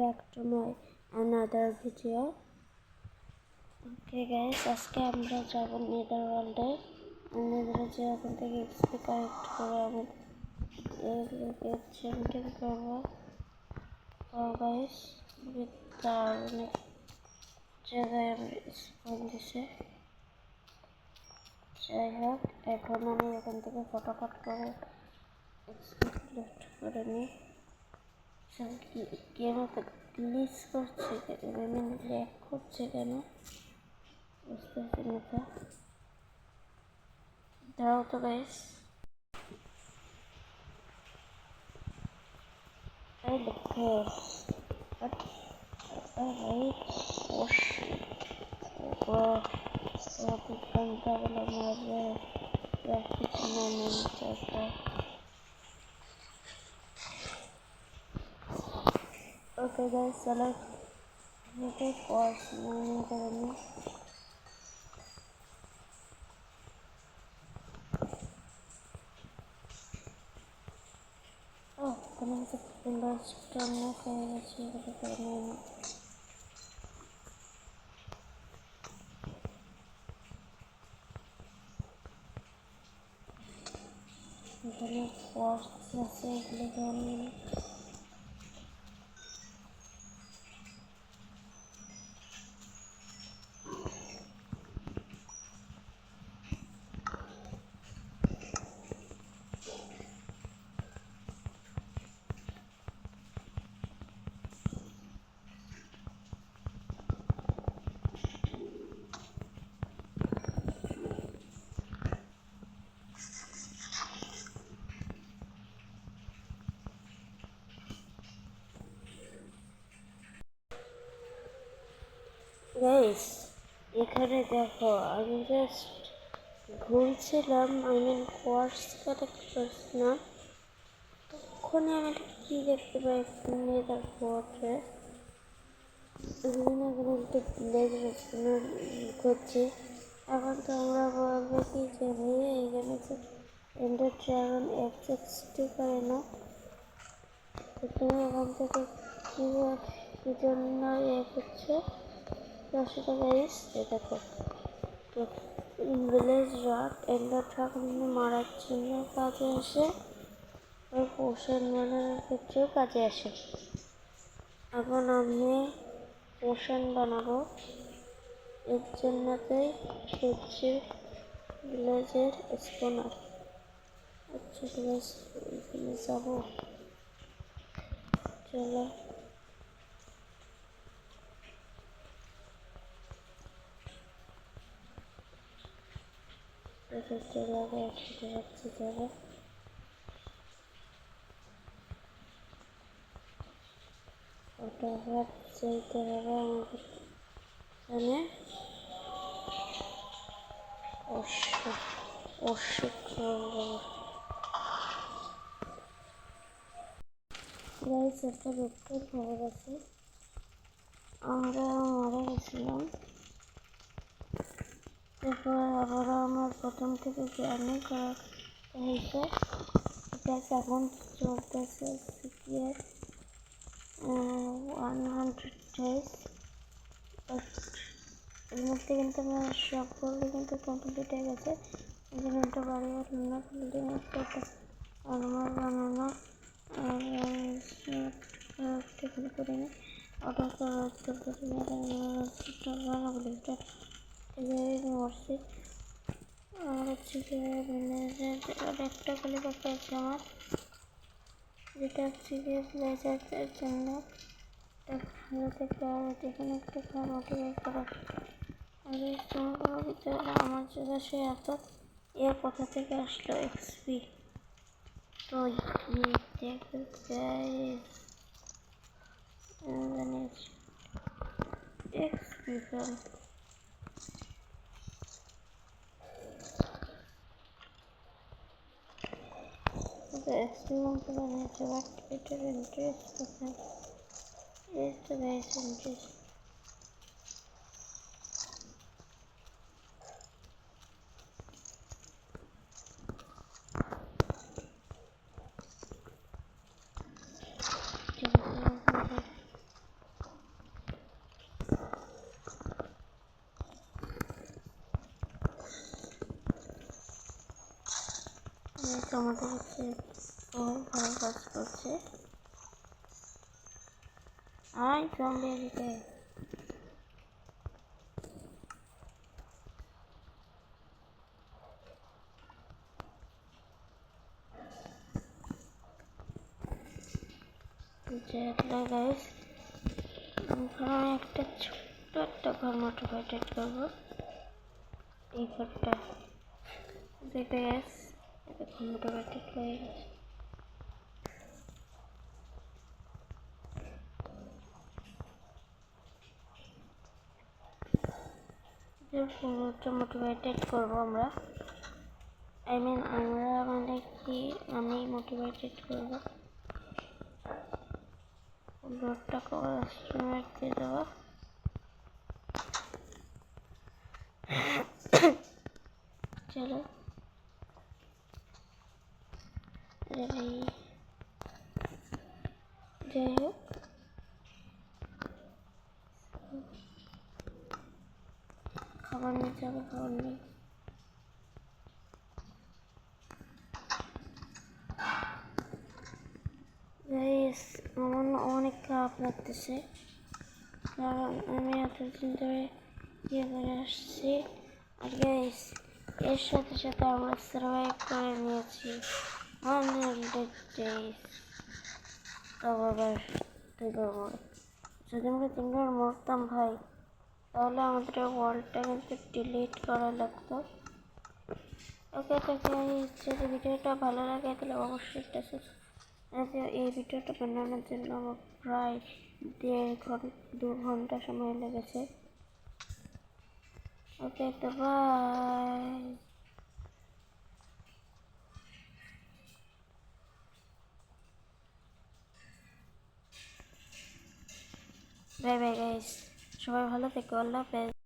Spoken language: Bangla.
back to my another video. Okay guys, আজকে আমরা যাব নেদার ওয়ার্ল্ডে। নেদারে যে ওখান থেকে এক্সপি কালেক্ট করে আমি চেন্টিং করবো। গাইস তার অনেক জায়গায় আমি স্পন দিছে। যাই হোক, এখন আমি এখান থেকে ফটোকট করে এক্সপি কালেক্ট করে নিই। গেমে গ্লিচ করছে, গেমে ল্যাগ করছে কেন বুঝতেছি না তো। দাঁড়াও তো গাইস, এই দেখো ভাই ঘন্টা বলে মারবে ওকে গাইস, চলো এটাকে কোর্স মিনিং করে নিই। কোনো কিছু ইন্ডাস্ট্রিয়াল না হয়ে গেছে, এগুলো করে নিয়ে নিই। এখানে কোর্স আছে, এগুলো করে নিয়ে নিই। গাইস এখানে দেখো, আমি জাস্ট ঘুরছিলাম, কোয়ার্টজ কালেক্ট করছিলাম, তখনই আমি কি দেখতে পাই নেদার ফোর্ট্রেস। করছি। এখন তো আমরা বলবো কি যে ভাইয়া এখানে তো এন্ডার ড্রাগন এক্সিস্টই করে না, তো তুমি এখান থেকে কি জন্য করছো সেটা গাইস দেখো। তো ভিলেজ রক এন্ডার ড্রাগন মারার জন্য কাজে আসে, আর পোষণ বানানোর ক্ষেত্রেও কাজে আসে। এখন আমি পোষণ বানাবো, এর জন্যতেই করছি ভিলেজের স্পনার। আচ্ছা এখানে যাবো, চলো চলে একসাথে যাচ্ছি। যাবো ওটা যেতে হবে আমাদের এখানে। একটা দুঃখের খবর আছে, আমরা মারা গেছিলাম। তারপর আবারও আমার প্রথম থেকে জার্নি করা হয়েছে। এখন চলতেছে সিপিআর 100 ডেজ। এর মধ্যে কিন্তু আমার সবগুলো কিন্তু কমপ্লিট হয়ে গেছে। এখানে একটা বাড়ি বানানো, বিল্ডিং একটা আর্মার বানানো, আর এখানে করিনি অটো মরছি। আর হচ্ছে কি একটা খালি বাকি আছে আমার, যেটা হচ্ছে গিয়ে ব্লেজারের জন্য ভালো থেকে। আর এখানে একটা মোটিভেট করা, আর এই সময়ের ভিতরে আমার কাছে এত এর কোথা থেকে আসলো এক্সপি। তো এক্সপি experiment বানিয়েছে, বাট এটার ইন্টারেস্ট কোথায়? এই তো গাইস ইন্টারেস্ট। আমাদের হচ্ছে খুব ভালো কাজ করছে। আয় জম্বি এদিকে। গাইস, আমি একটা ছোট্ট একটা ঘর মোটিভেটেড করবো। এই ঘরটা দেখে গাইস এখন মোটিভেটেড হয়ে গেছে। মোটিভেটেড করবো আমরা, আই মিন আমরা মানে কি আমি মোটিভেটেড করবো। ডোরটা কাস্টমার দিয়ে দেওয়া। চলো যাই হোক, খাবার নিতে হবে, খাবার নেই। গাইস আমার না অনেক খারাপ লাগতেছে, কারণ আমি এতদিন ধরে ইয়ে করে আসছি। আর গাইস এর সাথে সাথে আমরা সার্ভাইভ করে নিয়েছি 100 days। তাও আবার 2বার মরে। যদি আমরা 3বার মরতাম ভাই, তাহলে আমাদের ওয়ার্ল্ডটা কিন্তু ডিলিট করা লাগতো। ওকে তো গাইস, যদি ভিডিওটা ভালো লাগে তাহলে অবশ্যই একটা এই ভিডিওটা বানানোর জন্য আমার প্রায় 2 ঘন্টা সময় লেগেছে। ওকে তো বাই বাই বাই গাইস, সবাই ভালো থেকো, আল্লাহ হাফেজ।